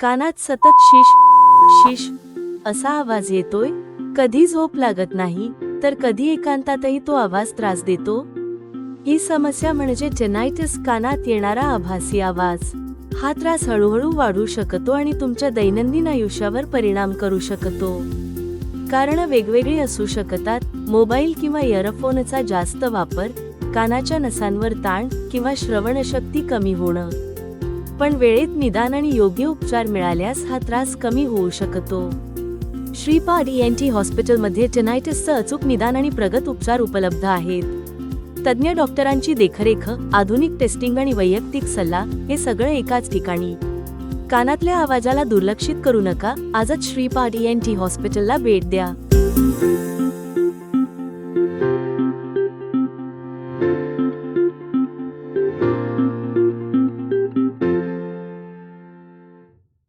कानात सतत शिश शिश असा आवाज येतोय, कधी झोप लागत नाही तर कधी एकांतातही तो आवाज त्रास देतो. ही समस्या म्हणजे टेनायटिस, कानात येणारा आभासी आवाज. हा त्रास हळूहळू वाढू शकतो आणि तुमच्या दैनंदिन आयुष्यावर परिणाम करू शकतो. कारणं वेगवेगळी असू शकतात. मोबाईल किंवा इयरफोनचा जास्त वापर, कानाच्या नसांवर ताण किंवा श्रवणशक्ती कमी होणं. पण वेळेत निदान आणि योग्य उपचार मिळाल्यास हा त्रास कमी होऊ शकतो. श्रीपाद ENT हॉस्पिटलमध्ये टेनायटिसचं अचूक निदान आणि प्रगत उपचार उपलब्ध आहेत. तज्ज्ञ डॉक्टरांची देखरेख, आधुनिक टेस्टिंग आणि वैयक्तिक सल्ला हे सगळं एकाच ठिकाणी. कानातल्या आवाजाला दुर्लक्षित करू नका. आजच श्रीपाद ENT हॉस्पिटलला भेट द्या.